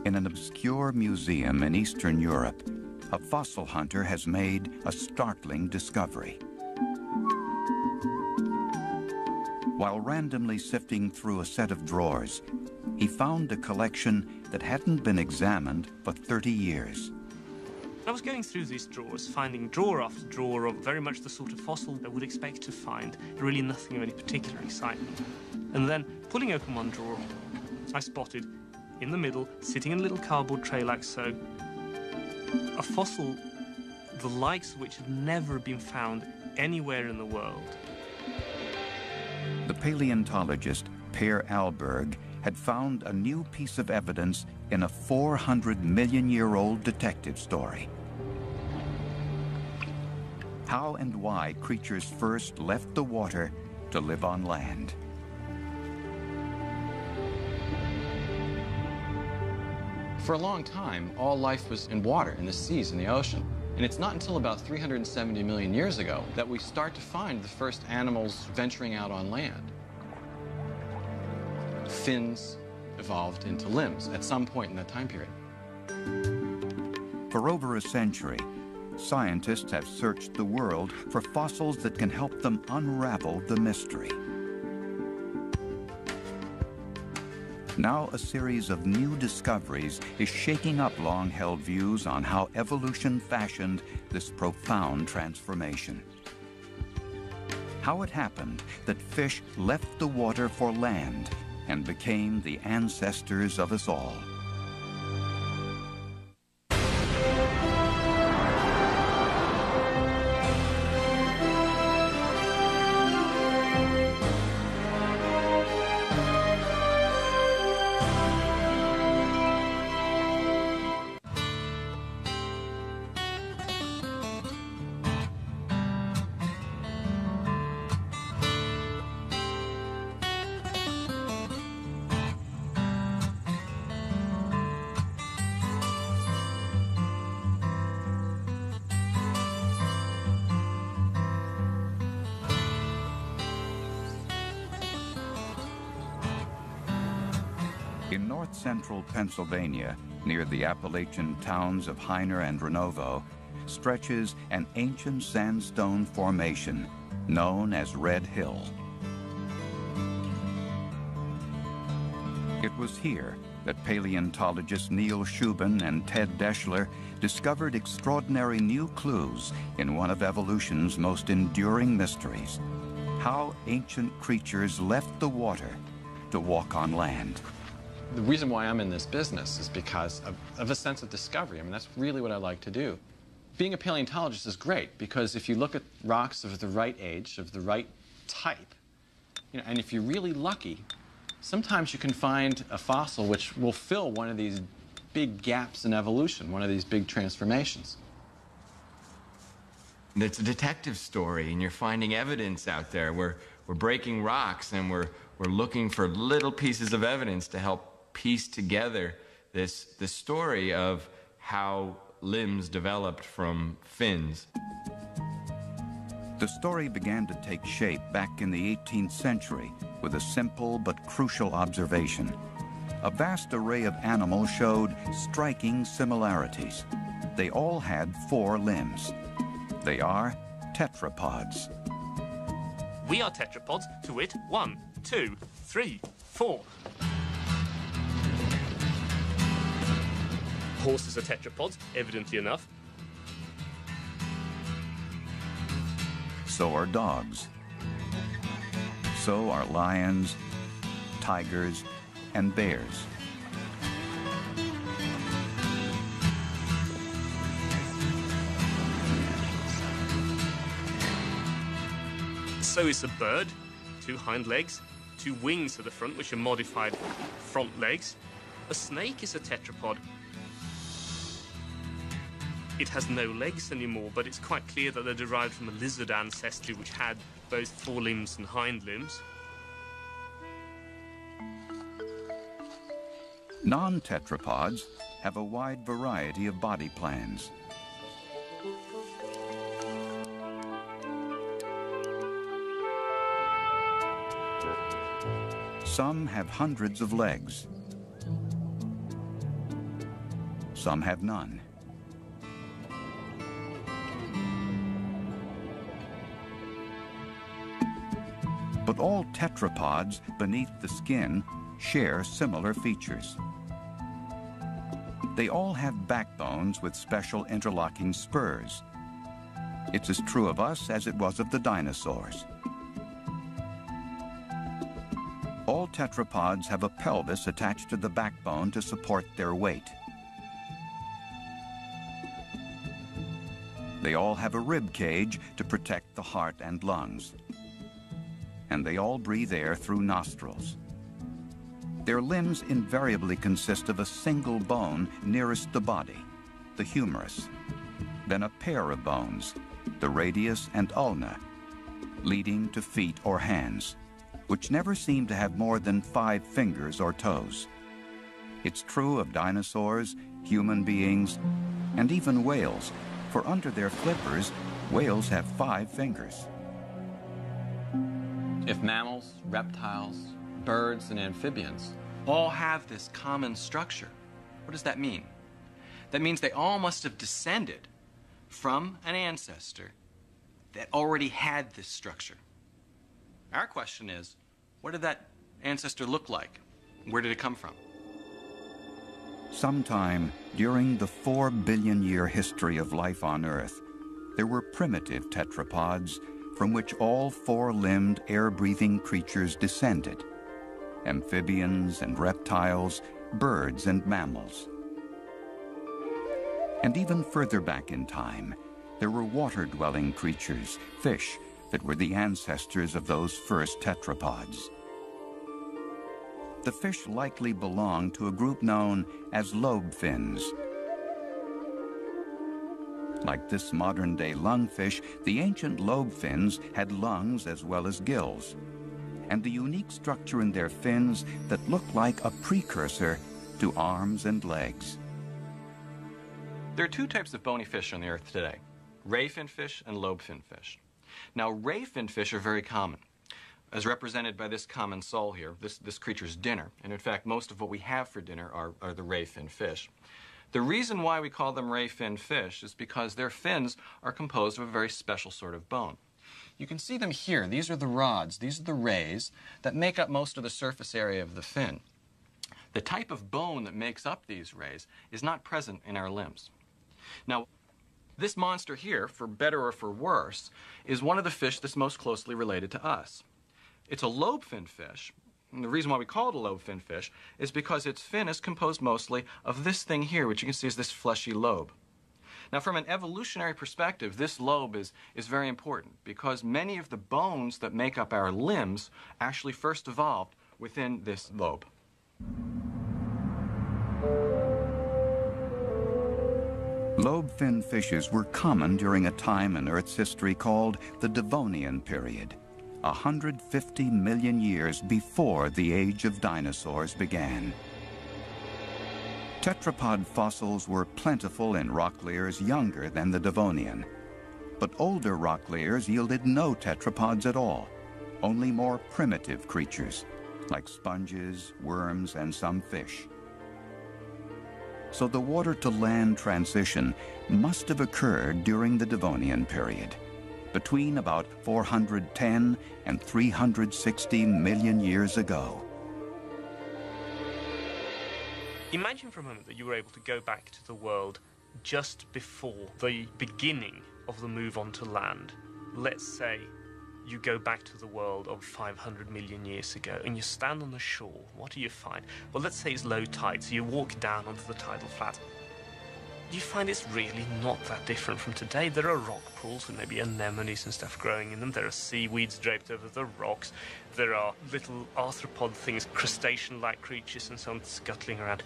In an obscure museum in Eastern Europe, a fossil hunter has made a startling discovery. While randomly sifting through a set of drawers, he found a collection that hadn't been examined for 30 years. I was going through these drawers, finding drawer after drawer of very much the sort of fossil I would expect to find, really nothing of any particular excitement. And then, pulling open one drawer, I spotted, in the middle, sitting in a little cardboard tray like so, a fossil the likes of which had never been found anywhere in the world. The paleontologist Per Alberg had found a new piece of evidence in a 400-million-year-old detective story. How and why creatures first left the water to live on land. For a long time, all life was in water, in the seas, in the ocean. And it's not until about 370 million years ago that we start to find the first animals venturing out on land. Fins evolved into limbs at some point in that time period. For over a century, scientists have searched the world for fossils that can help them unravel the mystery. Now a series of new discoveries is shaking up long-held views on how evolution fashioned this profound transformation. How it happened that fish left the water for land and became the ancestors of us all. In north-central Pennsylvania, near the Appalachian towns of Heiner and Renovo, stretches an ancient sandstone formation known as Red Hill. It was here that paleontologists Neil Shubin and Ted Deschler discovered extraordinary new clues in one of evolution's most enduring mysteries: how ancient creatures left the water to walk on land. The reason why I'm in this business is because of a sense of discovery. I mean, that's really what I like to do. Being a paleontologist is great because if you look at rocks of the right age, of the right type, and if you're really lucky, sometimes you can find a fossil which will fill one of these big gaps in evolution, one of these big transformations. It's a detective story, and you're finding evidence out there. We're breaking rocks, and we're looking for little pieces of evidence to help piece together this story of how limbs developed from fins. The story began to take shape back in the 18th century with a simple but crucial observation. A vast array of animals showed striking similarities. They all had 4 limbs. They are tetrapods. We are tetrapods, to wit, 1, 2, 3, 4. Horses are tetrapods, evidently enough. So are dogs. So are lions, tigers, and bears. So is a bird, 2 hind legs, 2 wings at the front, which are modified front legs. A snake is a tetrapod. It has no legs anymore, but it's quite clear that they're derived from a lizard ancestry which had both 4 limbs and hind limbs. Non-tetrapods have a wide variety of body plans. Some have hundreds of legs. some have none. But all tetrapods beneath the skin share similar features. They all have backbones with special interlocking spurs. It's as true of us as it was of the dinosaurs. All tetrapods have a pelvis attached to the backbone to support their weight. They all have a rib cage to protect the heart and lungs. And they all breathe air through nostrils. Their limbs invariably consist of a single bone nearest the body, the humerus, then a pair of bones, the radius and ulna, leading to feet or hands, which never seem to have more than 5 fingers or toes. It's true of dinosaurs, human beings, and even whales, for under their flippers, whales have 5 fingers. If mammals, reptiles, birds, and amphibians all have this common structure, what does that mean? That means they all must have descended from an ancestor that already had this structure. Our question is, what did that ancestor look like? Where did it come from? Sometime during the 4 billion year history of life on Earth, there were primitive tetrapods from which all 4-limbed air-breathing creatures descended: amphibians and reptiles, birds and mammals. And even further back in time, there were water-dwelling creatures, fish, that were the ancestors of those first tetrapods. The fish likely belonged to a group known as lobe fins. Like this modern-day lungfish, the ancient lobe fins had lungs as well as gills, and the unique structure in their fins that looked like a precursor to arms and legs. There are 2 types of bony fish on the Earth today: ray-fin fish and lobe-fin fish. Now, ray-fin fish are very common, as represented by this common sole here, this creature's dinner. And in fact, most of what we have for dinner are the ray-fin fish. The reason why we call them ray-fin fish is because their fins are composed of a very special sort of bone. You can see them here. These are the rods, these are the rays that make up most of the surface area of the fin. The type of bone that makes up these rays is not present in our limbs. Now, this monster here, for better or for worse, is one of the fish that's most closely related to us. It's a lobe-fin fish, and the reason why we call it a lobe-fin fish is because its fin is composed mostly of this thing here, which you can see is this fleshy lobe. Now, from an evolutionary perspective, this lobe is very important because many of the bones that make up our limbs actually first evolved within this lobe. Lobe-fin fishes were common during a time in Earth's history called the Devonian period, 150 million years before the age of dinosaurs began. Tetrapod fossils were plentiful in rock layers younger than the Devonian, but older rock layers yielded no tetrapods at all, only more primitive creatures like sponges, worms, and some fish. So the water-to-land transition must have occurred during the Devonian period, between about 410 and 360 million years ago. Imagine for a moment that you were able to go back to the world just before the beginning of the move onto land. Let's say you go back to the world of 500 million years ago and you stand on the shore. What do you find? Well, let's say it's low tide, so you walk down onto the tidal flat. You find it's really not that different from today. There are rock pools with maybe anemones and stuff growing in them. There are seaweeds draped over the rocks. There are little arthropod things, crustacean-like creatures and so on scuttling around.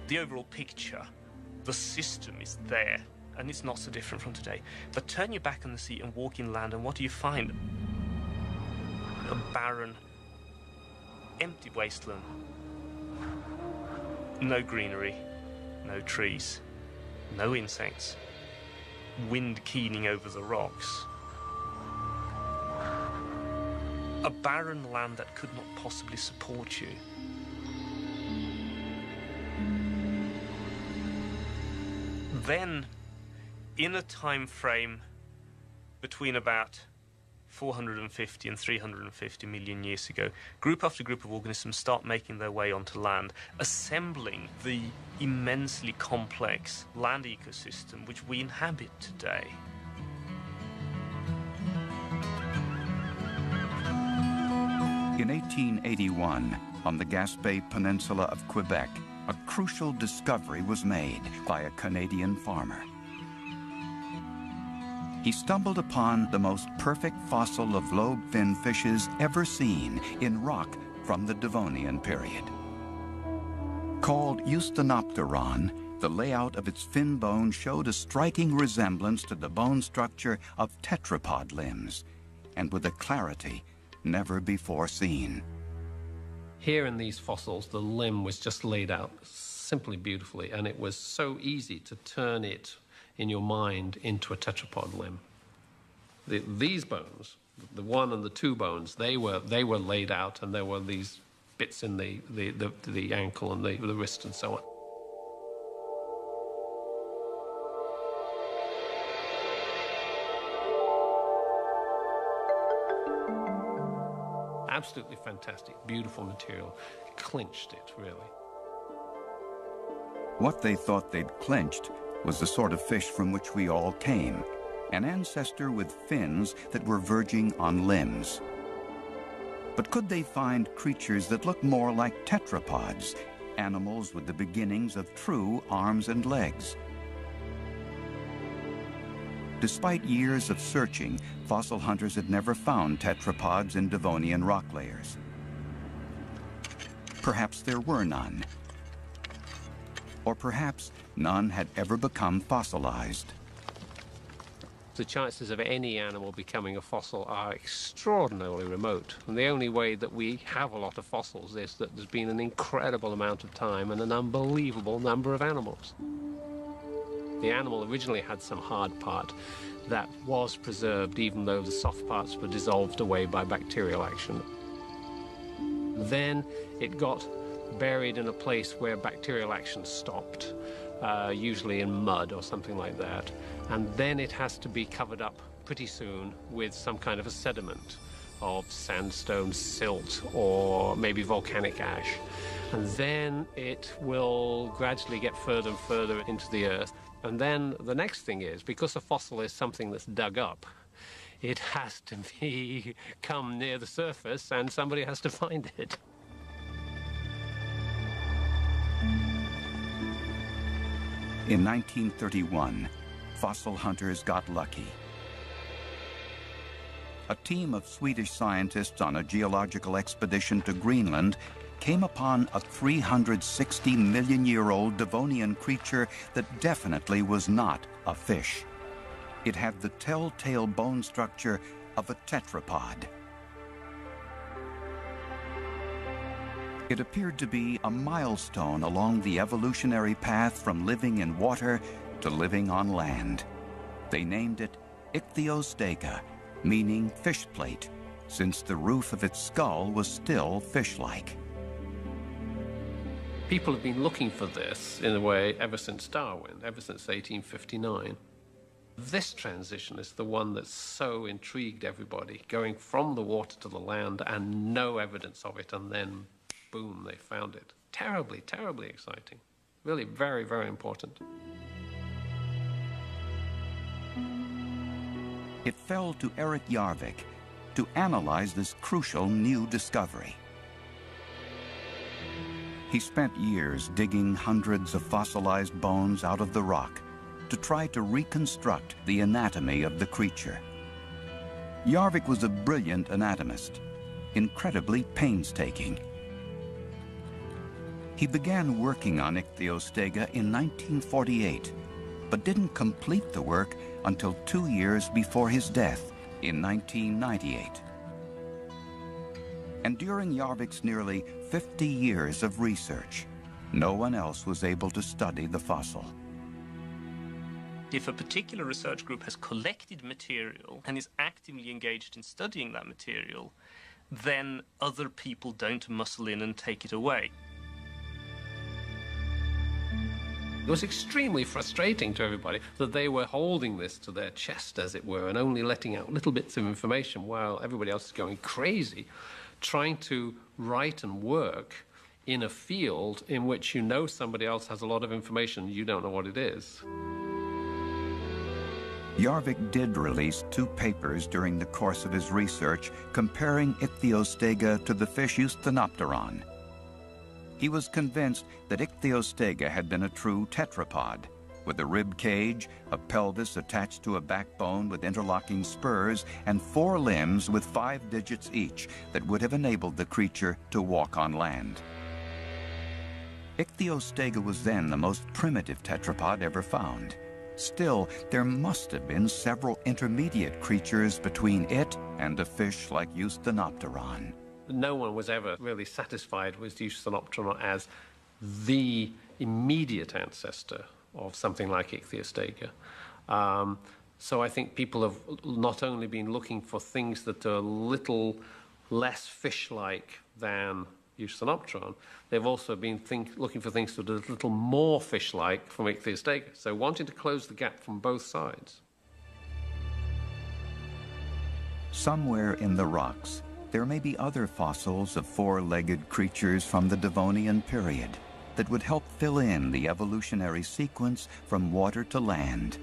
The overall picture, the system is there, and it's not so different from today. But turn your back on the sea and walk inland, and what do you find? A barren, empty wasteland. No greenery, no trees, no insects, wind keening over the rocks. A barren land that could not possibly support you. then, in a time frame between about 450 and 350 million years ago, group after group of organisms start making their way onto land, assembling the immensely complex land ecosystem which we inhabit today. In 1881, on the Gaspé Peninsula of Quebec, a crucial discovery was made by a Canadian farmer. He stumbled upon the most perfect fossil of lobe-finned fishes ever seen in rock from the Devonian period. Called Eustenopteron, the layout of its fin bone showed a striking resemblance to the bone structure of tetrapod limbs, and with a clarity never before seen. Here in these fossils, the limb was just laid out simply beautifully, and it was so easy to turn it in your mind into a tetrapod limb. These bones, the one and the two bones, they were laid out, and there were these bits in the ankle and the wrist and so on. Absolutely fantastic, beautiful material. Clinched it, really. What they thought they'd clinched was the sort of fish from which we all came, an ancestor with fins that were verging on limbs. But could they find creatures that looked more like tetrapods, animals with the beginnings of true arms and legs? Despite years of searching, fossil hunters had never found tetrapods in Devonian rock layers. Perhaps there were none. Or perhaps none had ever become fossilized. The chances of any animal becoming a fossil are extraordinarily remote. And the only way that we have a lot of fossils is that there's been an incredible amount of time and an unbelievable number of animals. The animal originally had some hard part that was preserved even though the soft parts were dissolved away by bacterial action. Then it got buried in a place where bacterial action stopped, usually in mud or something like that. And then it has to be covered up pretty soon with some kind of a sediment of sandstone, silt, or maybe volcanic ash. And then it will gradually get further and further into the earth. And then the next thing is, because a fossil is something that's dug up, it has to come near the surface and somebody has to find it. In 1931, fossil hunters got lucky. A team of Swedish scientists on a geological expedition to Greenland came upon a 360-million-year-old Devonian creature that definitely was not a fish. It had the telltale bone structure of a tetrapod. It appeared to be a milestone along the evolutionary path from living in water to living on land. They named it Ichthyostega, meaning fish plate, since the roof of its skull was still fish-like. People have been looking for this, in a way, ever since Darwin, ever since 1859. This transition is the one that so intrigued everybody, going from the water to the land and no evidence of it, and then, boom, they found it. Terribly, terribly exciting. Really very, very important. It fell to Erik Jarvik to analyze this crucial new discovery. He spent years digging hundreds of fossilized bones out of the rock to try to reconstruct the anatomy of the creature. Jarvik was a brilliant anatomist, incredibly painstaking. He began working on Ichthyostega in 1948, but didn't complete the work until 2 years before his death in 1998. And during Jarvik's nearly 50 years of research, no one else was able to study the fossil. If a particular research group has collected material and is actively engaged in studying that material, then other people don't muscle in and take it away. It was extremely frustrating to everybody that they were holding this to their chest, as it were, and only letting out little bits of information while everybody else is going crazy, trying to write and work in a field in which you know somebody else has a lot of information, you don't know what it is. Jarvik did release 2 papers during the course of his research comparing Ichthyostega to the fish Eusthenopteron. He was convinced that Ichthyostega had been a true tetrapod, with a rib cage, a pelvis attached to a backbone with interlocking spurs, and 4 limbs with 5 digits each that would have enabled the creature to walk on land. Ichthyostega was then the most primitive tetrapod ever found. Still, there must have been several intermediate creatures between it and a fish like Eusthenopteron. No one was ever really satisfied with Eusthenopteron as the immediate ancestor of something like Ichthyostega. So I think people have not only been looking for things that are a little less fish-like than Eusthenopteron, they've also been looking for things that are a little more fish-like from Ichthyostega, so wanting to close the gap from both sides. Somewhere in the rocks, there may be other fossils of 4-legged creatures from the Devonian period that would help fill in the evolutionary sequence from water to land.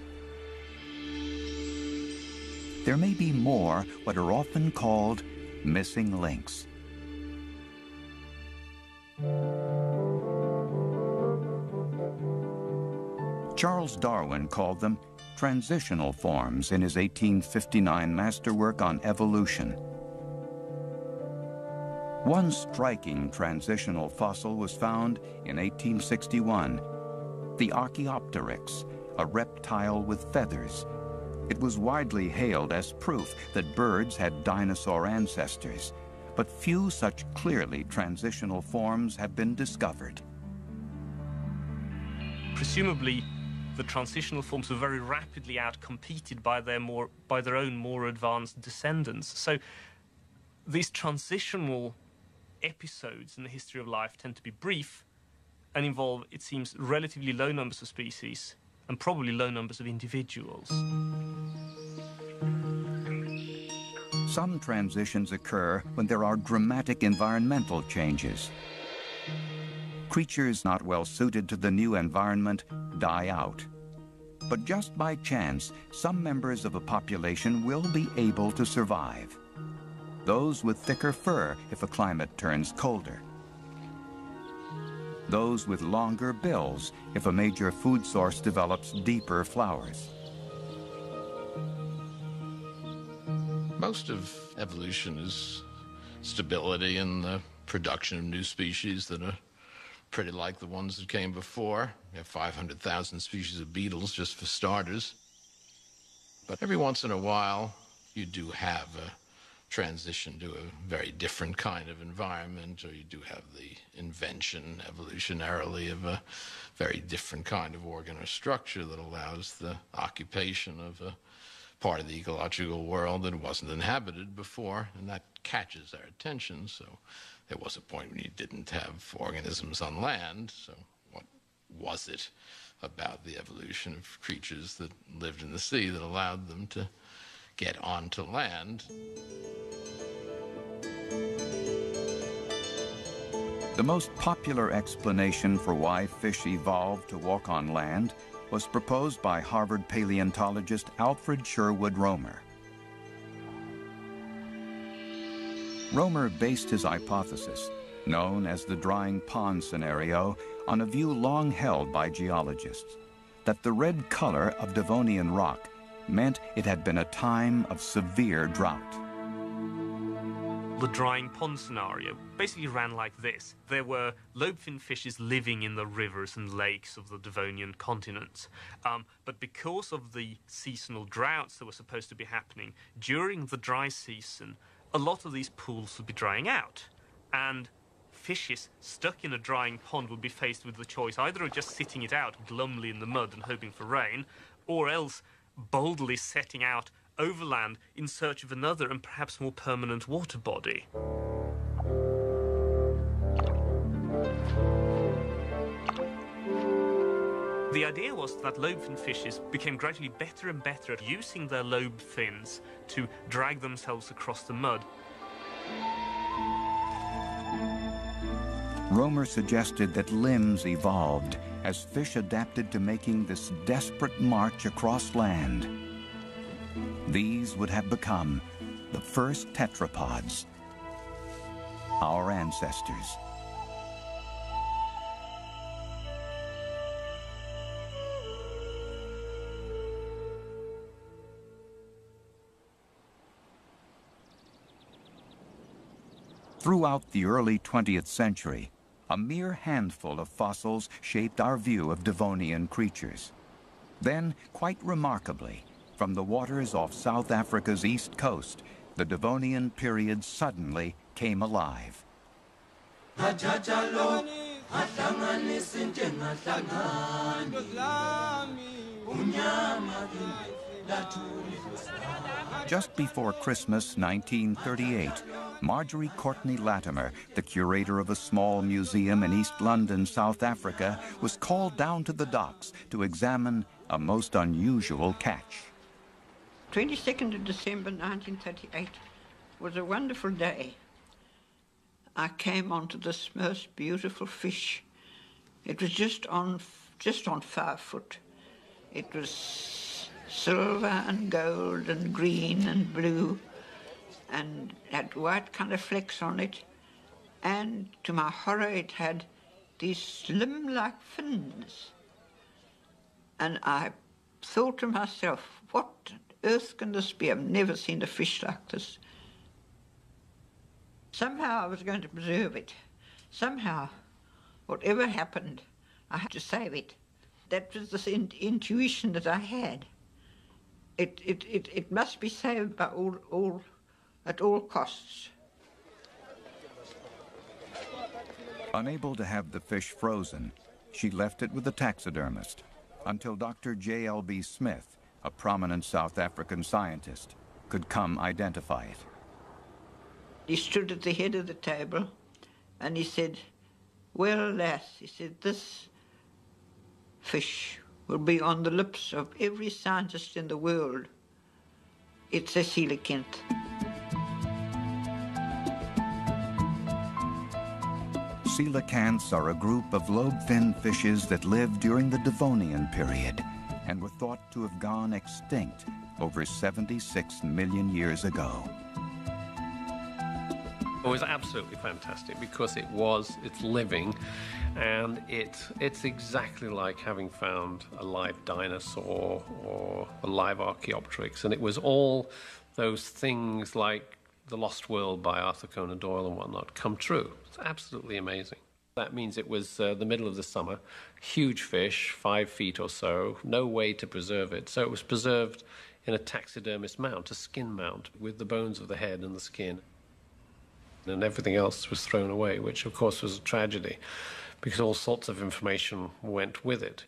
There may be more what are often called missing links. Charles Darwin called them transitional forms in his 1859 masterwork on evolution. One striking transitional fossil was found in 1861, the Archaeopteryx, a reptile with feathers. It was widely hailed as proof that birds had dinosaur ancestors, but few such clearly transitional forms have been discovered. Presumably, the transitional forms were very rapidly outcompeted by their own more advanced descendants. So these transitional episodes in the history of life tend to be brief and involve, it seems, relatively low numbers of species and probably low numbers of individuals. Some transitions occur when there are dramatic environmental changes. Creatures not well suited to the new environment die out. But just by chance, some members of a population will be able to survive. Those with thicker fur if a climate turns colder. Those with longer bills if a major food source develops deeper flowers. Most of evolution is stability in the production of new species that are pretty like the ones that came before. We have 500,000 species of beetles, just for starters. But every once in a while, you do have a transition to a very different kind of environment, or you do have the invention evolutionarily of a very different kind of organ or structure that allows the occupation of a part of the ecological world that wasn't inhabited before, and that catches our attention. So there was a point when you didn't have organisms on land, so what was it about the evolution of creatures that lived in the sea that allowed them to get onto land? The most popular explanation for why fish evolved to walk on land was proposed by Harvard paleontologist Alfred Sherwood Romer. Romer based his hypothesis, known as the drying pond scenario, on a view long held by geologists, that the red color of Devonian rock meant it had been a time of severe drought. The drying pond scenario basically ran like this. There were lobefin fishes living in the rivers and lakes of the Devonian continent. But because of the seasonal droughts that were supposed to be happening during the dry season, a lot of these pools would be drying out. And fishes stuck in a drying pond would be faced with the choice either of just sitting it out glumly in the mud and hoping for rain, or else boldly setting out overland in search of another and perhaps more permanent water body. The idea was that lobe-fin fishes became gradually better and better at using their lobe fins to drag themselves across the mud. Romer suggested that limbs evolved as fish adapted to making this desperate march across land. These would have become the first tetrapods, our ancestors. Throughout the early 20th century, a mere handful of fossils shaped our view of Devonian creatures. Then, quite remarkably, from the waters off South Africa's east coast, the Devonian period suddenly came alive. Just before Christmas 1938, Marjorie Courtney Latimer, the curator of a small museum in East London, South Africa, was called down to the docks to examine a most unusual catch. 22nd of December 1938 was a wonderful day. I came onto this most beautiful fish. It was just on 5 foot. It was silver and gold and green and blue, and had white kind of flecks on it, and to my horror it had these slim-like fins. And I thought to myself, what on earth can this be? I've never seen a fish like this. Somehow I was going to preserve it. Somehow, whatever happened, I had to save it. That was this intuition that I had. It must be saved by at all costs. Unable to have the fish frozen, she left it with a taxidermist until Dr. J.L.B. Smith, a prominent South African scientist, could come identify it. He stood at the head of the table and he said, "Well, lass," he said, "this fish will be on the lips of every scientist in the world. It's a coelacanth." Coelacanths are a group of lobe-fin fishes that lived during the Devonian period and were thought to have gone extinct over 76 million years ago. It was absolutely fantastic because it's living, and it's exactly like having found a live dinosaur or a live Archaeopteryx, and it was all those things like The Lost World by Arthur Conan Doyle and whatnot come true. It's absolutely amazing. That means it was the middle of the summer, huge fish, 5 feet or so, no way to preserve it. So it was preserved in a taxidermist mount, a skin mount, with the bones of the head and the skin. And everything else was thrown away, which of course was a tragedy, because all sorts of information went with it.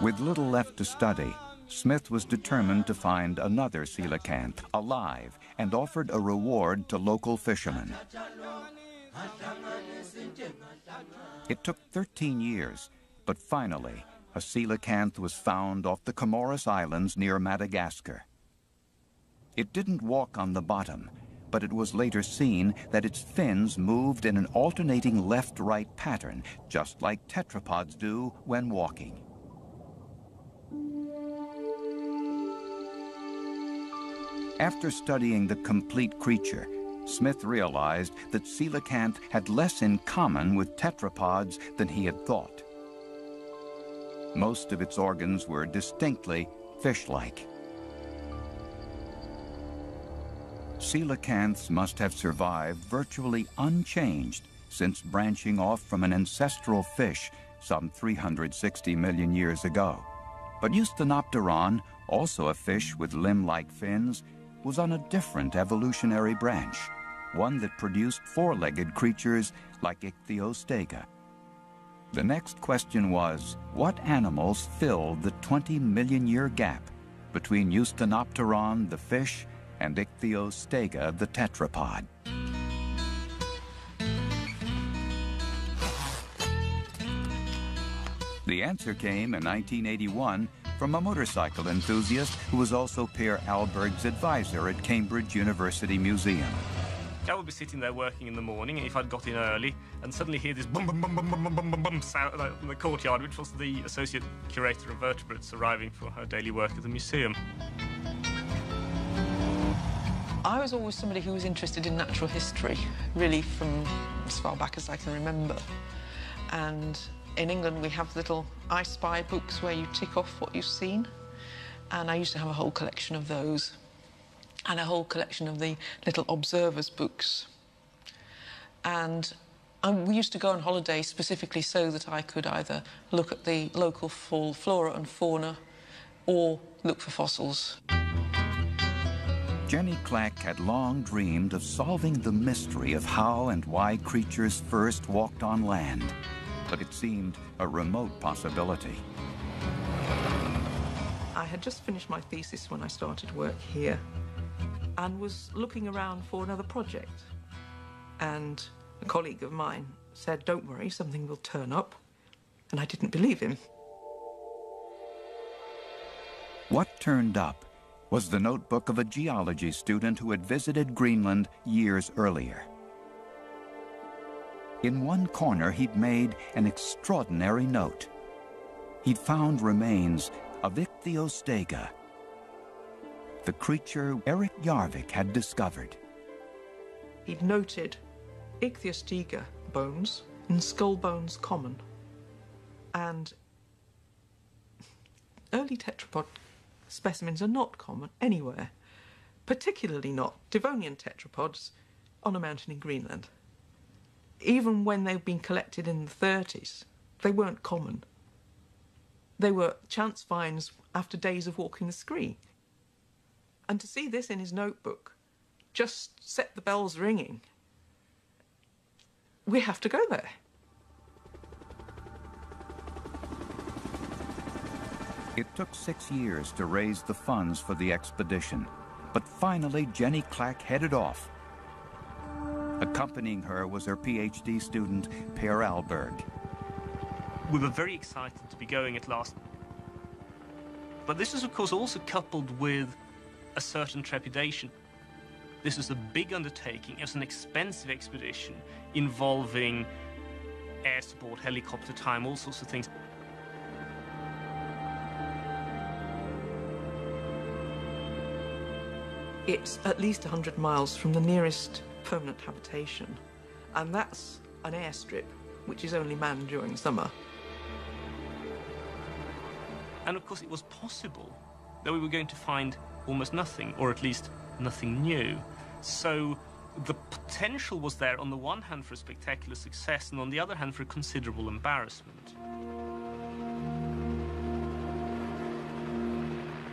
With little left to study, Smith was determined to find another coelacanth alive and offered a reward to local fishermen. It took 13 years, but finally a coelacanth was found off the Comoros Islands near Madagascar. It didn't walk on the bottom, but it was later seen that its fins moved in an alternating left-right pattern, just like tetrapods do when walking. After studying the complete creature, Smith realized that coelacanth had less in common with tetrapods than he had thought. Most of its organs were distinctly fish-like. Coelacanths must have survived virtually unchanged since branching off from an ancestral fish some 360 million years ago. But Eusthenopteron, also a fish with limb-like fins, was on a different evolutionary branch, one that produced four-legged creatures like Ichthyostega. The next question was, what animals filled the 20-million-year gap between Eusthenopteron, the fish, and Ichthyostega, the tetrapod? The answer came in 1981 from a motorcycle enthusiast who was also Per Alberg's advisor at Cambridge University Museum. I would be sitting there working in the morning, if I'd got in early, and suddenly hear this bum bum bum bum bum bum bum bum bum sound in the courtyard, which was the associate curator of vertebrates arriving for her daily work at the museum. I was always somebody who was interested in natural history, really from as far back as I can remember. And in England, we have little I Spy books where you tick off what you've seen. And I used to have a whole collection of those, and a whole collection of the little observers books. And we used to go on holiday specifically so that I could either look at the local flora and fauna or look for fossils. Jenny Clack had long dreamed of solving the mystery of how and why creatures first walked on land, but it seemed a remote possibility. I had just finished my thesis when I started work here and was looking around for another project. And a colleague of mine said, "Don't worry, something will turn up." And I didn't believe him. What turned up was the notebook of a geology student who had visited Greenland years earlier. In one corner, he'd made an extraordinary note. He'd found remains of Ichthyostega, the creature Erik Jarvik had discovered. He'd noted Ichthyostega bones and skull bones common. And early tetrapod specimens are not common anywhere, particularly not Devonian tetrapods on a mountain in Greenland. Even when they've been collected in the 30s, they weren't common. They were chance finds after days of walking the scree. And to see this in his notebook just set the bells ringing. We have to go there. It took 6 years to raise the funds for the expedition, but finally Jenny Clack headed off. Accompanying her was her PhD student, Per Alberg. We were very excited to be going at last. But this is, of course, also coupled with a certain trepidation. This was a big undertaking. It was an expensive expedition involving air support, helicopter time, all sorts of things. It's at least 100 miles from the nearest permanent habitation, and that's an airstrip which is only manned during summer. And of course it was possible that we were going to find almost nothing, or at least nothing new. So the potential was there on the one hand for a spectacular success, and on the other hand for a considerable embarrassment.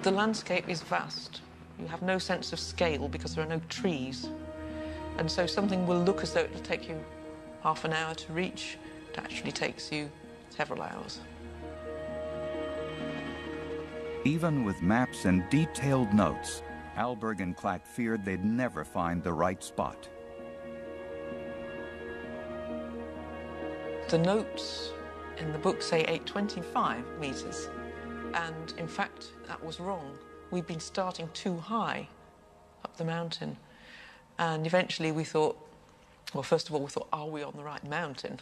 The landscape is vast. You have no sense of scale because there are no trees. And so something will look as though it'll take you half an hour to reach. It actually takes you several hours. Even with maps and detailed notes, Alberg and Clack feared they'd never find the right spot. The notes in the book say 825 meters, and in fact that was wrong. We'd been starting too high up the mountain, and eventually we thought, well, first of all we thought, are we on the right mountain?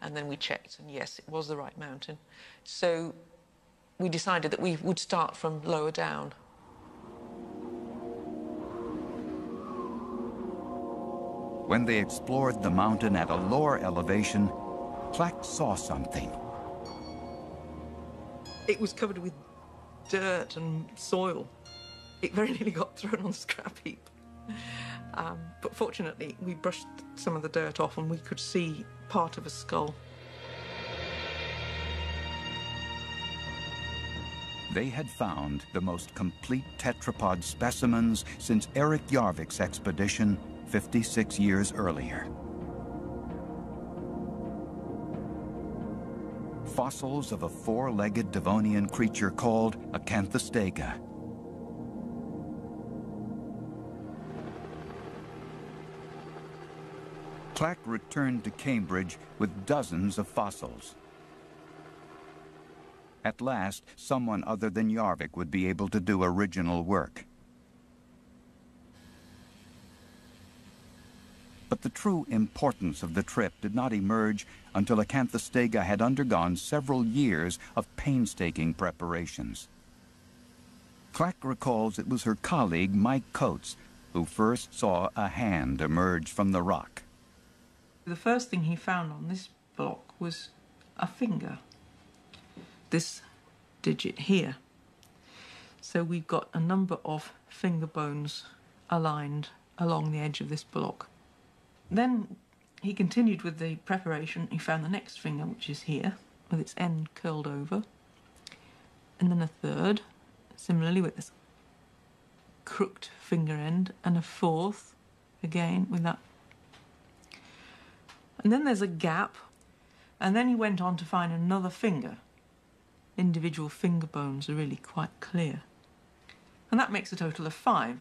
And then we checked, and yes, it was the right mountain. So we decided that we would start from lower down. When they explored the mountain at a lower elevation, Clack saw something. It was covered with dirt and soil. It very nearly got thrown on the scrap heap. But fortunately, we brushed some of the dirt off and we could see part of a skull. They had found the most complete tetrapod specimens since Erik Jarvik's expedition 56 years earlier. Fossils of a four-legged Devonian creature called Acanthostega. Clack returned to Cambridge with dozens of fossils. At last, someone other than Jarvik would be able to do original work. But the true importance of the trip did not emerge until Acanthostega had undergone several years of painstaking preparations. Clack recalls it was her colleague, Mike Coates, who first saw a hand emerge from the rock. The first thing he found on this block was a finger, this digit here. So we've got a number of finger bones aligned along the edge of this block. Then he continued with the preparation. He found the next finger, which is here, with its end curled over. And then a third, similarly with this crooked finger end, and a fourth, again with that. And then there's a gap, and then he went on to find another finger. Individual finger bones are really quite clear. And that makes a total of 5.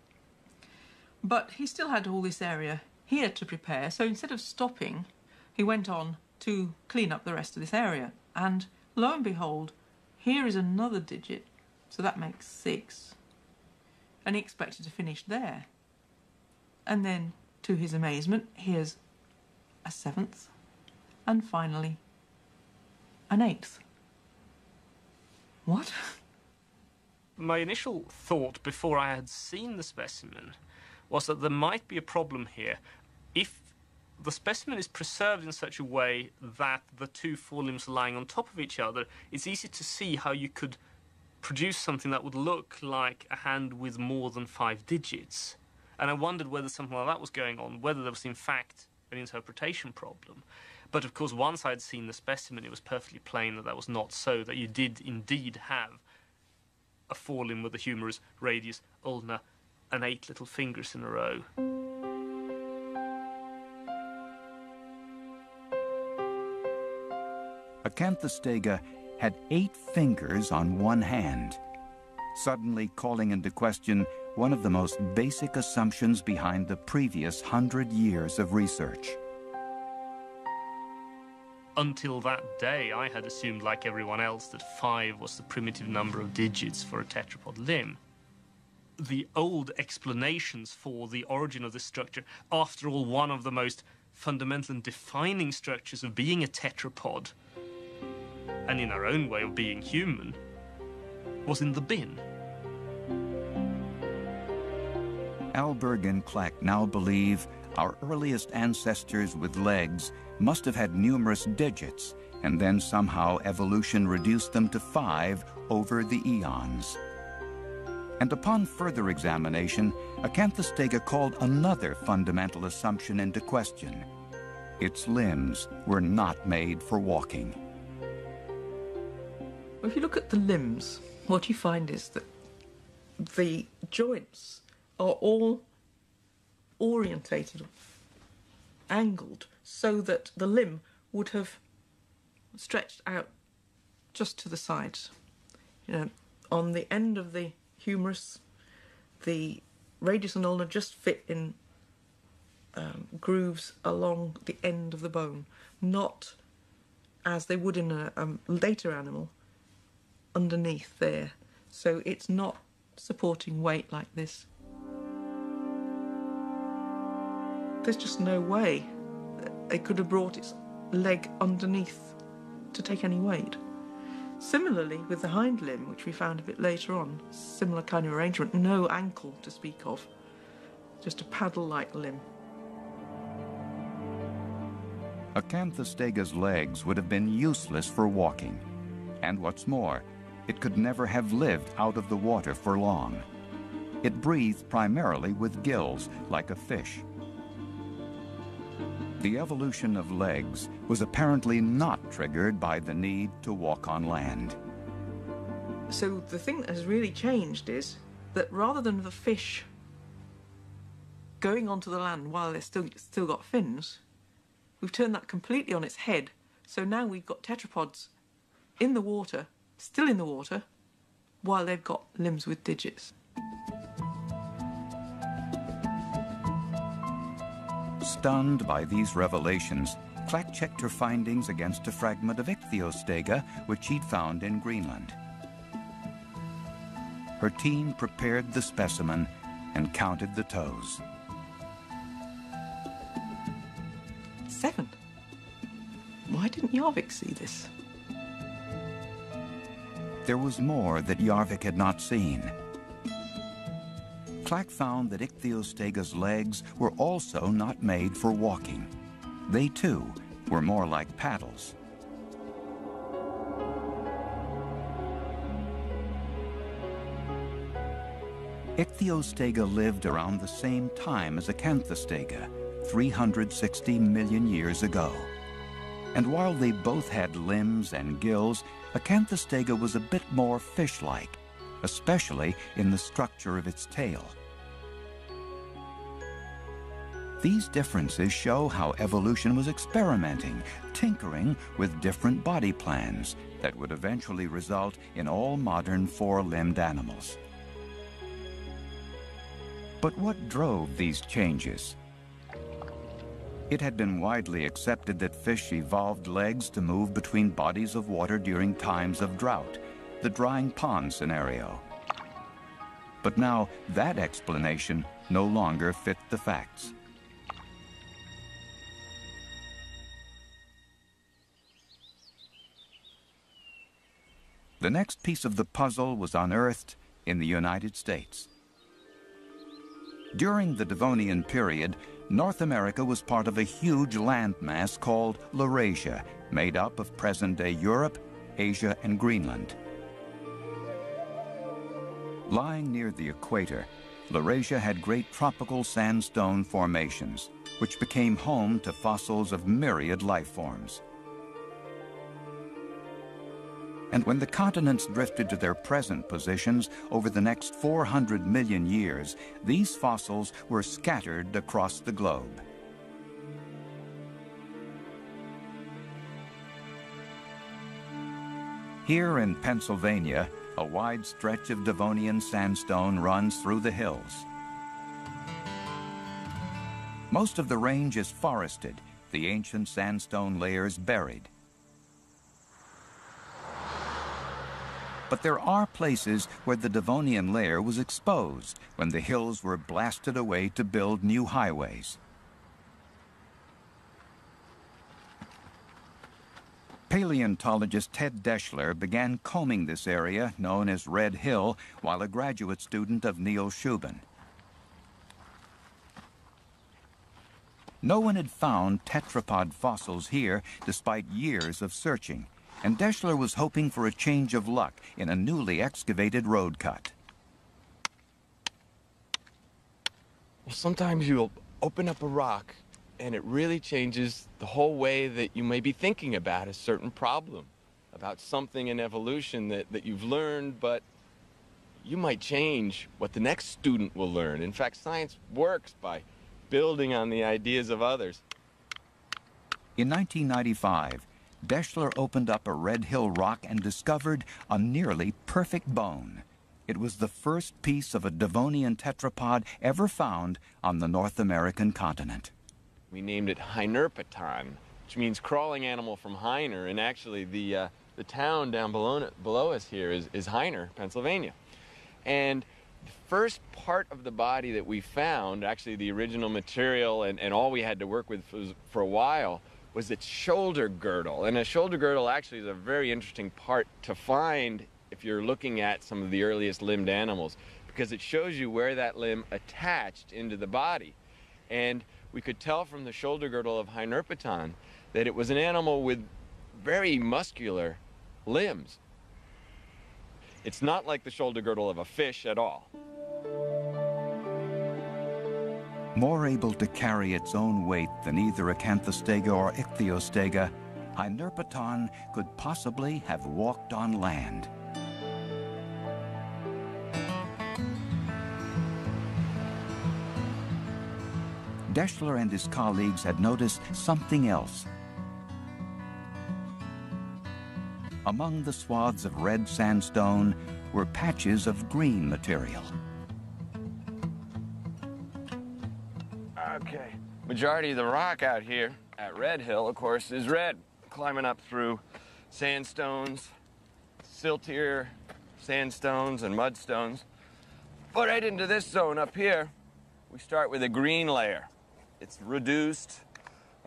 But he still had all this area here to prepare, so instead of stopping, he went on to clean up the rest of this area. And lo and behold, here is another digit, so that makes 6. And he expected to finish there. And then, to his amazement, here's a 7th, and finally, an 8th. What? My initial thought before I had seen the specimen was that there might be a problem here. If the specimen is preserved in such a way that the two forelimbs are lying on top of each other, it's easy to see how you could produce something that would look like a hand with more than 5 digits. And I wondered whether something like that was going on, whether there was in fact an interpretation problem. But of course, once I'd seen the specimen, it was perfectly plain that that was not so, that you did indeed have a forelimb with a humerus, radius, ulna, and 8 little fingers in a row. Acanthostega had 8 fingers on one hand, suddenly calling into question one of the most basic assumptions behind the previous 100 years of research. Until that day, I had assumed, like everyone else, that 5 was the primitive number of digits for a tetrapod limb. The old explanations for the origin of this structure, after all, one of the most fundamental and defining structures of being a tetrapod, and in our own way of being human, was in the bin. Alberg and Clack now believe our earliest ancestors with legs must have had numerous digits, and then somehow evolution reduced them to 5 over the eons. And upon further examination, Acanthostega called another fundamental assumption into question. Its limbs were not made for walking. If you look at the limbs, what you find is that the joints are all orientated, angled, so that the limb would have stretched out just to the sides. You know, on the end of the humerus, the radius and ulna just fit in grooves along the end of the bone, not as they would in a later animal, underneath there. So it's not supporting weight like this. There's just no way it could have brought its leg underneath to take any weight. Similarly with the hind limb, which we found a bit later on, similar kind of arrangement, no ankle to speak of, just a paddle-like limb. Acanthostega's legs would have been useless for walking, and what's more, it could never have lived out of the water for long. It breathed primarily with gills, like a fish. The evolution of legs was apparently not triggered by the need to walk on land. So the thing that has really changed is that rather than the fish going onto the land while they've still got fins, we've turned that completely on its head. So now we've got tetrapods in the water, still in the water, while they've got limbs with digits. Stunned by these revelations, Clark checked her findings against a fragment of ichthyostega, which she'd found in Greenland. Her team prepared the specimen and counted the toes. 7. Why didn't Jarvik see this? There was more that Jarvik had not seen. Clark found that ichthyostega's legs were also not made for walking. They, too, were more like paddles. Ichthyostega lived around the same time as Acanthostega, 360 million years ago. And while they both had limbs and gills, Acanthostega was a bit more fish-like, especially in the structure of its tail. These differences show how evolution was experimenting, tinkering with different body plans that would eventually result in all modern four-limbed animals. But what drove these changes? It had been widely accepted that fish evolved legs to move between bodies of water during times of drought, the drying pond scenario. But now that explanation no longer fit the facts. The next piece of the puzzle was unearthed in the United States. During the Devonian period, North America was part of a huge landmass called Laurasia, made up of present-day Europe, Asia, and Greenland. Lying near the equator, Laurasia had great tropical sandstone formations, which became home to fossils of myriad life forms. And when the continents drifted to their present positions over the next 400 million years, these fossils were scattered across the globe. Here in Pennsylvania, a wide stretch of Devonian sandstone runs through the hills. Most of the range is forested, the ancient sandstone layers buried. But there are places where the Devonian layer was exposed when the hills were blasted away to build new highways. Paleontologist Ted Deschler began combing this area known as Red Hill while a graduate student of Neil Shubin. No one had found tetrapod fossils here despite years of searching, and Deschler was hoping for a change of luck in a newly excavated road cut. Well, sometimes you'll open up a rock and it really changes the whole way that you may be thinking about a certain problem, about something in evolution that you've learned, but you might change what the next student will learn. In fact, science works by building on the ideas of others. In 1995, Deschler opened up a Red Hill rock and discovered a nearly perfect bone. It was the first piece of a Devonian tetrapod ever found on the North American continent. We named it Hynerpeton, which means crawling animal from Heiner, and actually the town down below us here is Heiner, Pennsylvania. And the first part of the body that we found, actually the original material and all we had to work with for a while, was its shoulder girdle. And a shoulder girdle actually is a very interesting part to find if you're looking at some of the earliest limbed animals, because it shows you where that limb attached into the body. And we could tell from the shoulder girdle of Hynerpeton that it was an animal with very muscular limbs. It's not like the shoulder girdle of a fish at all. More able to carry its own weight than either Acanthostega or Ichthyostega, Hynerpeton could possibly have walked on land. Deschler and his colleagues had noticed something else. Among the swaths of red sandstone were patches of green material. Okay, majority of the rock out here at Red Hill, of course, is red. Climbing up through sandstones, siltier sandstones and mudstones. But right into this zone up here, we start with a green layer. It's reduced,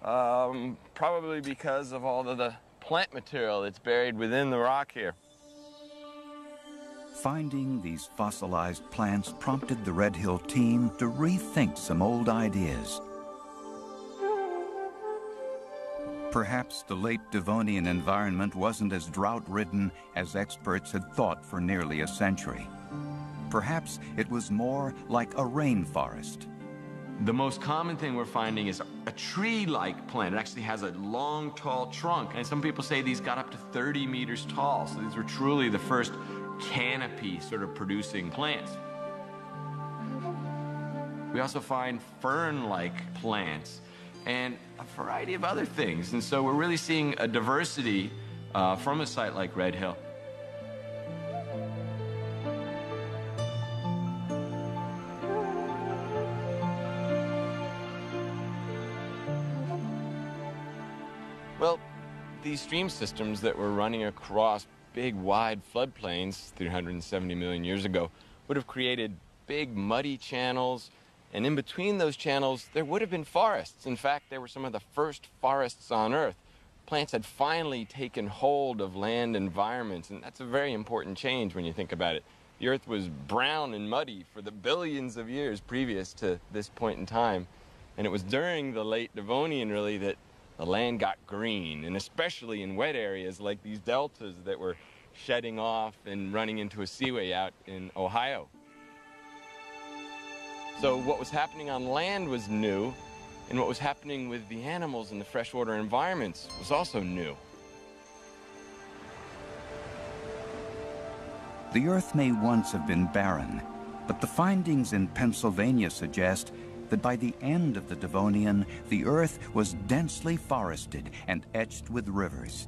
probably because of all of the plant material that's buried within the rock here. Finding these fossilized plants prompted the Red Hill team to rethink some old ideas. Perhaps the late Devonian environment wasn't as drought-ridden as experts had thought for nearly a century. Perhaps it was more like a rainforest. The most common thing we're finding is a tree-like plant. It actually has a long, tall trunk, and some people say these got up to 30 meters tall, so these were truly the first canopy sort of producing plants. We also find fern-like plants and a variety of other things, and so we're really seeing a diversity from a site like Red Hill. Well, these stream systems that were running across big, wide floodplains 370 million years ago would have created big, muddy channels, and in between those channels, there would have been forests. In fact, they were some of the first forests on Earth. Plants had finally taken hold of land environments, and that's a very important change when you think about it. The Earth was brown and muddy for the billions of years previous to this point in time, and it was during the late Devonian, really, that the land got green, and especially in wet areas like these deltas that were shedding off and running into a seaway out in Ohio. So what was happening on land was new, and what was happening with the animals in the freshwater environments was also new. The Earth may once have been barren, but the findings in Pennsylvania suggest that by the end of the Devonian, the Earth was densely forested and etched with rivers.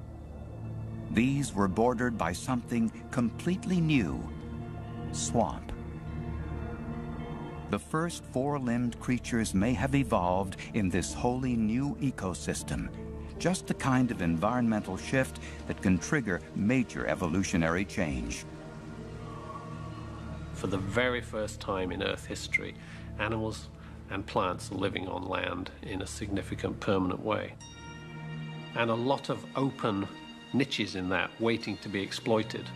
These were bordered by something completely new: swamp. The first four-limbed creatures may have evolved in this wholly new ecosystem, just the kind of environmental shift that can trigger major evolutionary change. For the very first time in Earth history, animals and plants are living on land in a significant, permanent way. And a lot of open niches in that waiting to be exploited.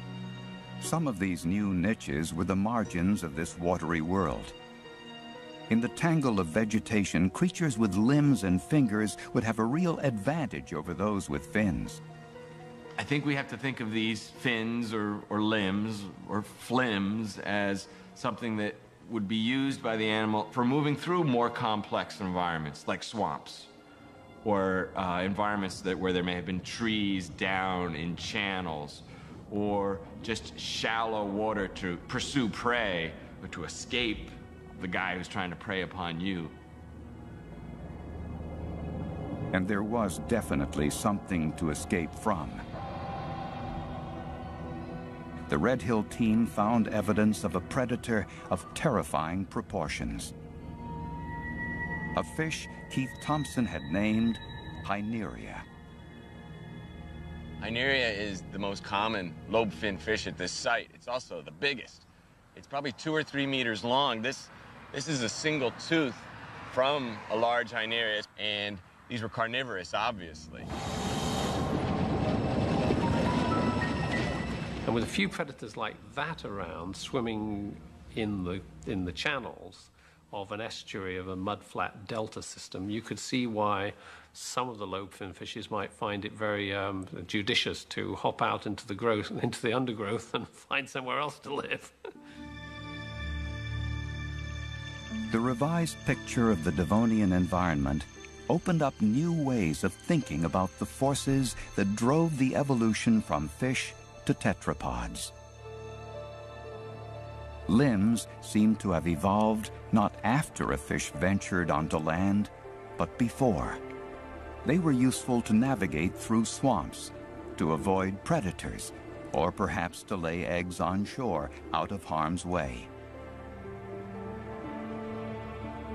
Some of these new niches were the margins of this watery world. In the tangle of vegetation, creatures with limbs and fingers would have a real advantage over those with fins. I think we have to think of these fins or limbs or flims as something that would be used by the animal for moving through more complex environments like swamps or environments where there may have been trees down in channels or just shallow water to pursue prey or to escape the guy who's trying to prey upon you. And there was definitely something to escape from. The Red Hill team found evidence of a predator of terrifying proportions. A fish Keith Thompson had named Hyneria. Hyneria is the most common lobe-fin fish at this site. It's also the biggest. It's probably 2 or 3 meters long. This is a single tooth from a large Hyneria, and these were carnivorous, obviously. And with a few predators like that around, swimming in the channels of an estuary of a mudflat delta system, you could see why some of the lobefin fishes might find it very judicious to hop out into the undergrowth and find somewhere else to live. The revised picture of the Devonian environment opened up new ways of thinking about the forces that drove the evolution from fish to tetrapods. Limbs seem to have evolved not after a fish ventured onto land, but before. They were useful to navigate through swamps, to avoid predators, or perhaps to lay eggs on shore out of harm's way.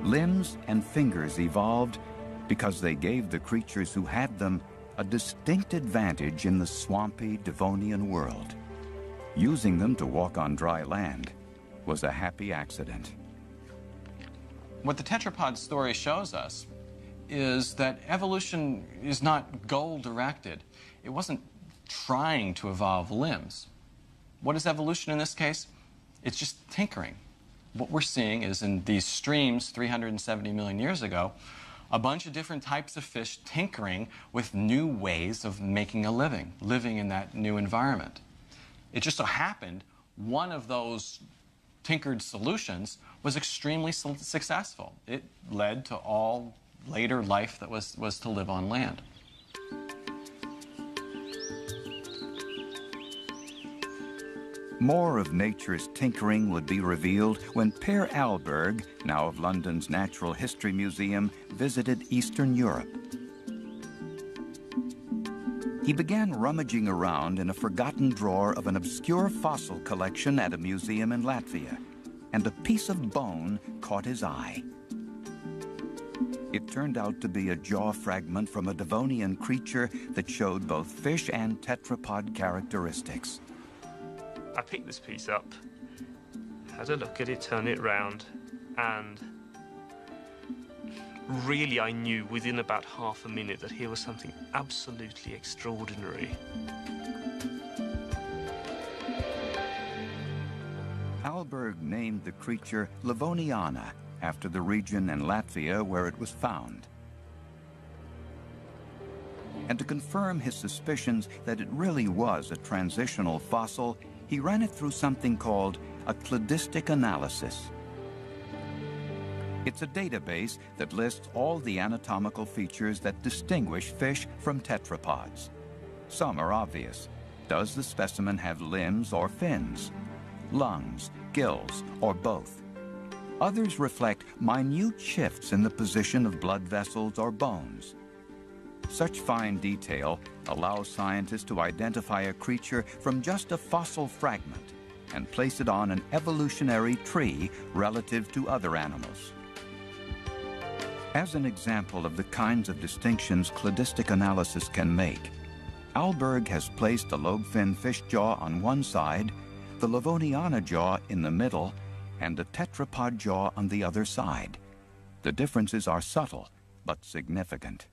Limbs and fingers evolved because they gave the creatures who had them a distinct advantage in the swampy Devonian world. Using them to walk on dry land was a happy accident. What the tetrapod story shows us is that evolution is not goal-directed. It wasn't trying to evolve limbs. What is evolution in this case? It's just tinkering. What we're seeing is in these streams 370 million years ago, a bunch of different types of fish tinkering with new ways of making a living in that new environment. It just so happened one of those tinkered solutions was extremely successful. It led to all later life that was to live on land. More of nature's tinkering would be revealed when Per Alberg, now of London's Natural History Museum, visited Eastern Europe. He began rummaging around in a forgotten drawer of an obscure fossil collection at a museum in Latvia, and a piece of bone caught his eye. It turned out to be a jaw fragment from a Devonian creature that showed both fish and tetrapod characteristics. I picked this piece up, had a look at it, turned it round, and really I knew within about half a minute that here was something absolutely extraordinary. Alberg named the creature Livoniana, after the region in Latvia where it was found. And to confirm his suspicions that it really was a transitional fossil, he ran it through something called a cladistic analysis. It's a database that lists all the anatomical features that distinguish fish from tetrapods. Some are obvious. Does the specimen have limbs or fins? Lungs, gills, or both? Others reflect minute shifts in the position of blood vessels or bones. Such fine detail allows scientists to identify a creature from just a fossil fragment and place it on an evolutionary tree relative to other animals. As an example of the kinds of distinctions cladistic analysis can make, Alberg has placed the lobefin fish jaw on one side, the Livoniana jaw in the middle, and the tetrapod jaw on the other side. The differences are subtle, but significant.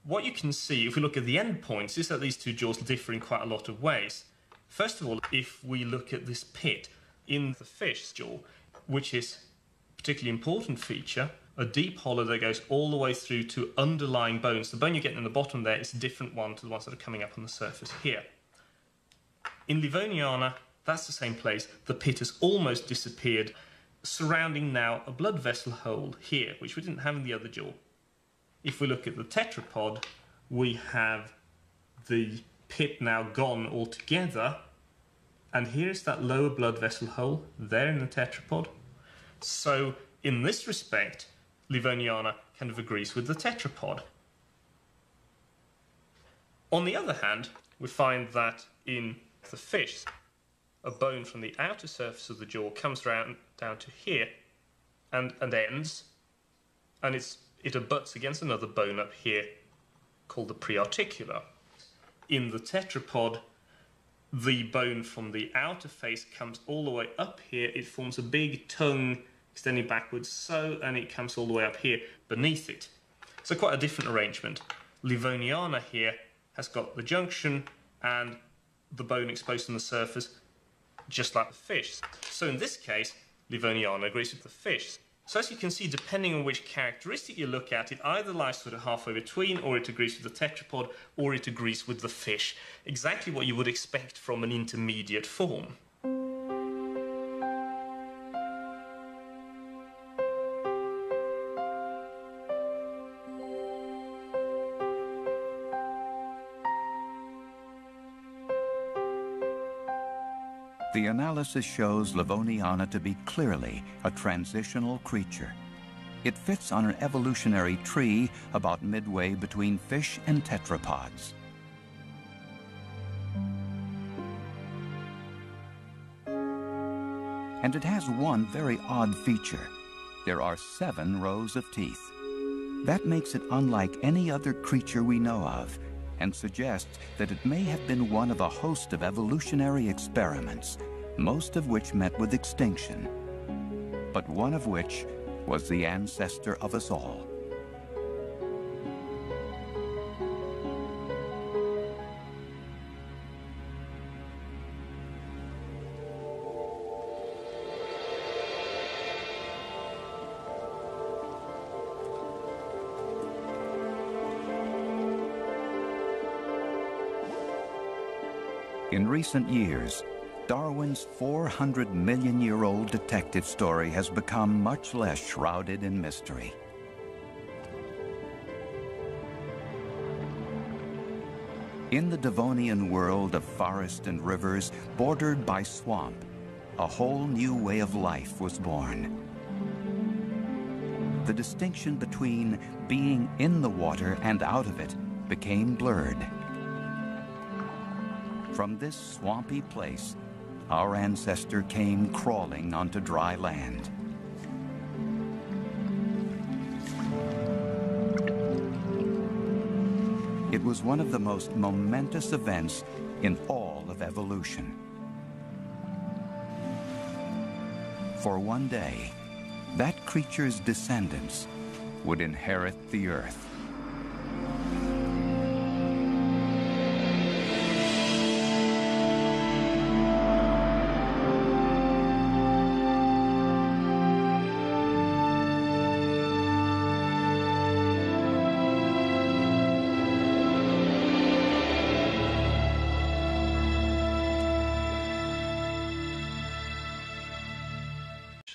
What you can see, if we look at the endpoints, is that these two jaws differ in quite a lot of ways. First of all, if we look at this pit in the fish's jaw, which is a particularly important feature, a deep hollow that goes all the way through to underlying bones. The bone you're getting in the bottom there is a different one to the ones that are coming up on the surface here. In Livoniana, that's the same place. The pit has almost disappeared, surrounding now a blood vessel hole here, which we didn't have in the other jaw. If we look at the tetrapod, we have the pit now gone altogether, and here's that lower blood vessel hole there in the tetrapod. So in this respect, Livoniana kind of agrees with the tetrapod. On the other hand, we find that in the fish, a bone from the outer surface of the jaw comes down to here and ends, and it abuts against another bone up here called the prearticular. In the tetrapod, the bone from the outer face comes all the way up here. It forms a big tongue extending backwards, and it comes all the way up here beneath it. So quite a different arrangement. Livoniana here has got the junction and the bone exposed on the surface, just like the fish. So in this case, Livoniana agrees with the fish. So as you can see, depending on which characteristic you look at, it either lies sort of halfway between, or it agrees with the tetrapod, or it agrees with the fish. Exactly what you would expect from an intermediate form. The analysis shows Livoniana to be clearly a transitional creature. It fits on an evolutionary tree about midway between fish and tetrapods. And it has one very odd feature. There are 7 rows of teeth. That makes it unlike any other creature we know of, and suggests that it may have been one of a host of evolutionary experiments, most of which met with extinction, but one of which was the ancestor of us all. In recent years, Darwin's 400-million-year-old detective story has become much less shrouded in mystery. In the Devonian world of forest and rivers bordered by swamp, a whole new way of life was born. The distinction between being in the water and out of it became blurred. From this swampy place, our ancestor came crawling onto dry land. It was one of the most momentous events in all of evolution. For one day, that creature's descendants would inherit the earth.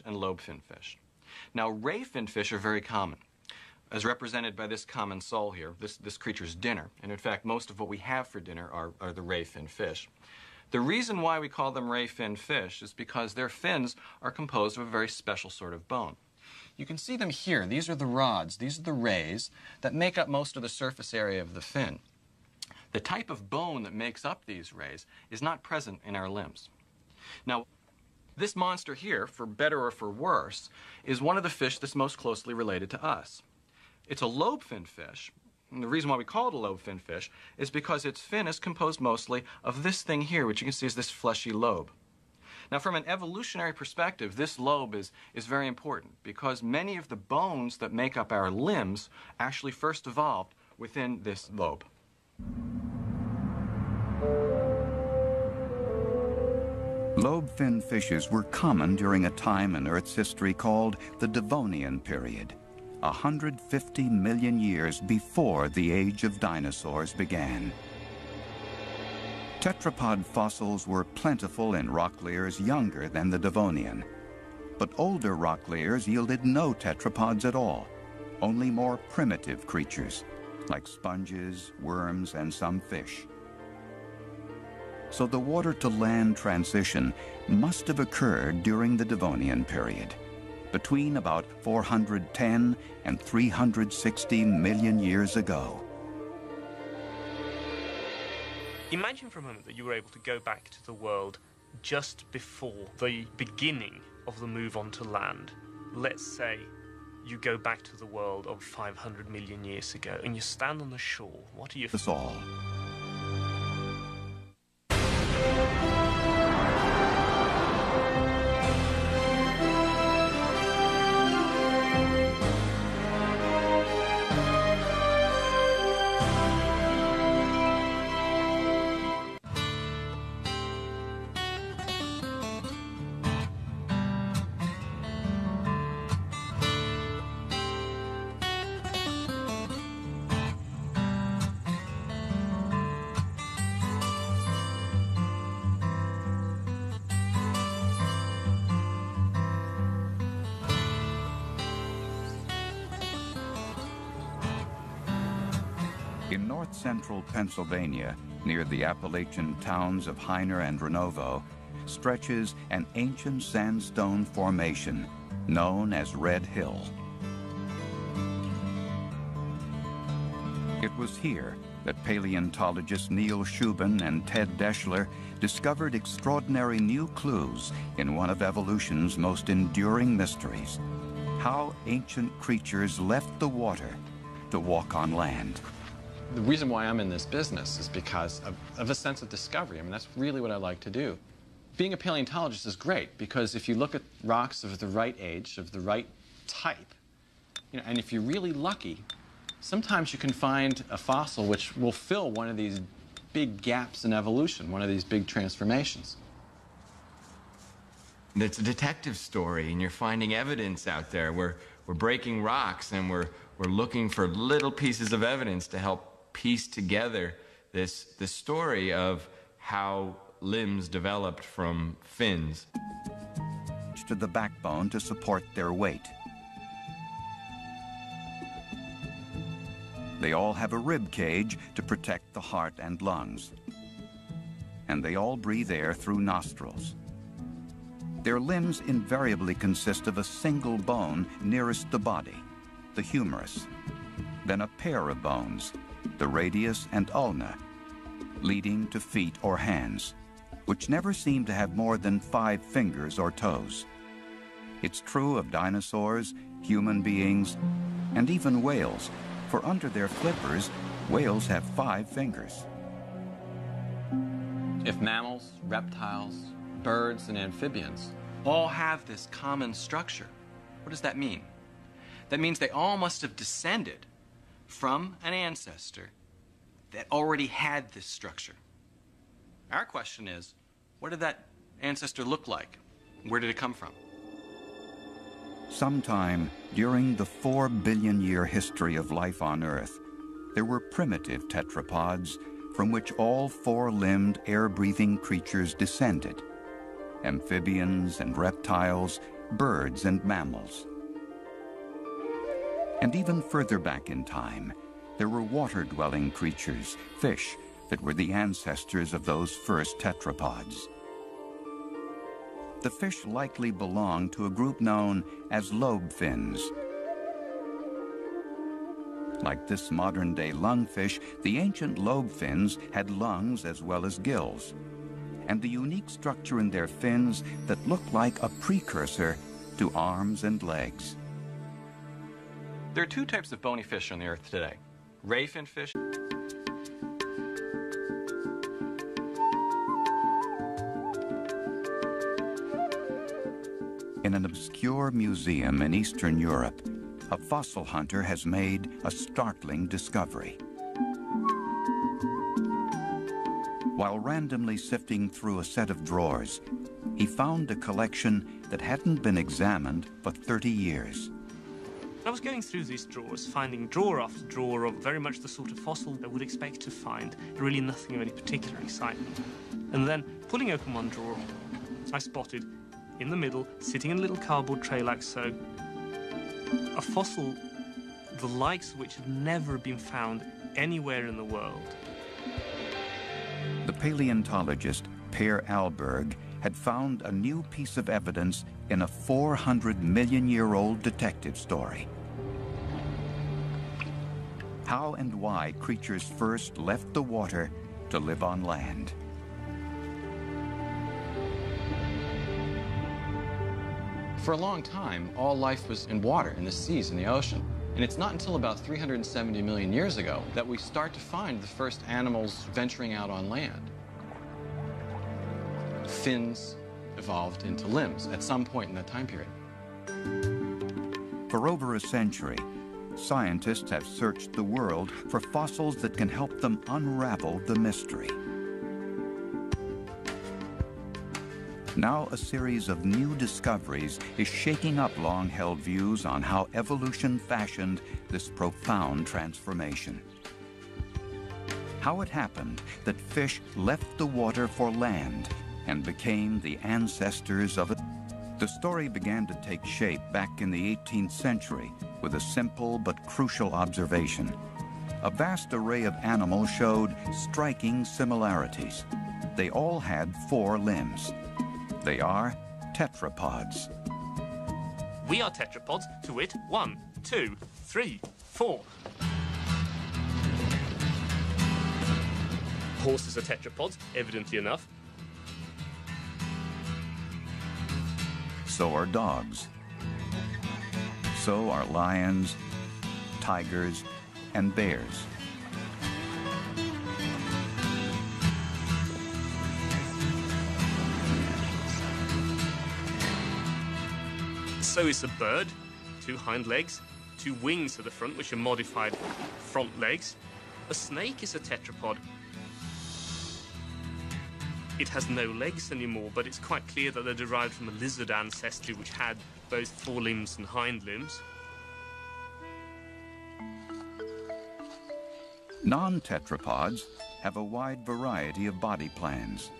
And lobe-finned fish. Now, ray-finned fish are very common, as represented by this common sole here, this creature's dinner. And in fact, most of what we have for dinner are the ray-finned fish. The reason why we call them ray-finned fish is because their fins are composed of a very special sort of bone. You can see them here. These are the rods, these are the rays that make up most of the surface area of the fin. The type of bone that makes up these rays is not present in our limbs. Now, this monster here, for better or for worse, is one of the fish that's most closely related to us. It's a lobe-finned fish, and the reason why we call it a lobe-finned fish is because its fin is composed mostly of this thing here, which you can see is this fleshy lobe. Now, from an evolutionary perspective, this lobe is very important because many of the bones that make up our limbs actually first evolved within this lobe. Lobe-finned fishes were common during a time in Earth's history called the Devonian period, 150 million years before the age of dinosaurs began. Tetrapod fossils were plentiful in rock layers younger than the Devonian, but older rock layers yielded no tetrapods at all, only more primitive creatures like sponges, worms, and some fish. So the water-to-land transition must have occurred during the Devonian period, between about 410 and 360 million years ago. Imagine for a moment that you were able to go back to the world just before the beginning of the move onto land. Let's say you go back to the world of 500 million years ago and you stand on the shore. What are you... That's all. In north-central Pennsylvania, near the Appalachian towns of Heiner and Renovo, stretches an ancient sandstone formation known as Red Hill. It was here that paleontologists Neil Shubin and Ted Deschler discovered extraordinary new clues in one of evolution's most enduring mysteries: how ancient creatures left the water to walk on land. The reason why I'm in this business is because of a sense of discovery. I mean, that's really what I like to do. Being a paleontologist is great because if you look at rocks of the right age, of the right type, and if you're really lucky, sometimes you can find a fossil which will fill one of these big gaps in evolution, one of these big transformations. It's a detective story, and you're finding evidence out there. We're breaking rocks, and we're looking for little pieces of evidence to help piece together this story of how limbs developed from fins. To the backbone to support their weight. They all have a rib cage to protect the heart and lungs. And they all breathe air through nostrils. Their limbs invariably consist of a single bone nearest the body, the humerus, then a pair of bones, the radius and ulna, leading to feet or hands, which never seem to have more than 5 fingers or toes. It's true of dinosaurs, human beings, and even whales, for under their flippers, whales have 5 fingers. If mammals, reptiles, birds, and amphibians all have this common structure, what does that mean? That means they all must have descended from an ancestor that already had this structure. Our question is, what did that ancestor look like? Where did it come from? Sometime during the 4 billion-year history of life on Earth, there were primitive tetrapods from which all 4-limbed, air-breathing creatures descended: amphibians and reptiles, birds and mammals. And even further back in time, there were water-dwelling creatures, fish, that were the ancestors of those first tetrapods. The fish likely belonged to a group known as lobe fins. Like this modern-day lungfish, the ancient lobe fins had lungs as well as gills, and the unique structure in their fins that looked like a precursor to arms and legs. There are 2 types of bony fish on the Earth today: ray fin fish. In an obscure museum in Eastern Europe, a fossil hunter has made a startling discovery. While randomly sifting through a set of drawers, he found a collection that hadn't been examined for 30 years. I was going through these drawers, finding drawer after drawer of very much the sort of fossil I would expect to find, really nothing of any particular excitement. And then, pulling open one drawer, I spotted, in the middle, sitting in a little cardboard tray like so, a fossil the likes of which had never been found anywhere in the world. The paleontologist Per Alberg had found a new piece of evidence in a 400-million-year-old detective story. How and why creatures first left the water to live on land. For a long time, all life was in water, in the seas, in the ocean. And it's not until about 370 million years ago that we start to find the first animals venturing out on land. Fins evolved into limbs at some point in that time period. For over a century, scientists have searched the world for fossils that can help them unravel the mystery. Now a series of new discoveries is shaking up long-held views on how evolution fashioned this profound transformation. How it happened that fish left the water for land and became the ancestors of it. The story began to take shape back in the 18th century with a simple but crucial observation. A vast array of animals showed striking similarities. They all had 4 limbs. They are tetrapods. We are tetrapods, to wit, 1, 2, 3, 4. Horses are tetrapods, evidently enough. So are dogs. So are lions, tigers, and bears. So it's a bird, 2 hind legs, 2 wings at the front, which are modified front legs. A snake is a tetrapod. It has no legs anymore, but it's quite clear that they're derived from a lizard ancestry which had both forelimbs and hind limbs. Non-tetrapods have a wide variety of body plans.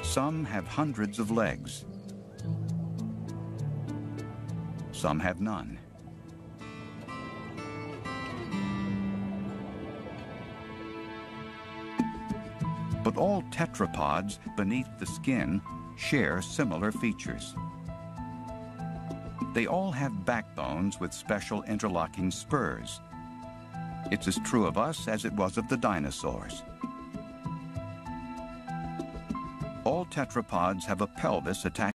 Some have hundreds of legs. Some have none. But all tetrapods beneath the skin share similar features. They all have backbones with special interlocking spurs. It's as true of us as it was of the dinosaurs. All tetrapods have a pelvis attached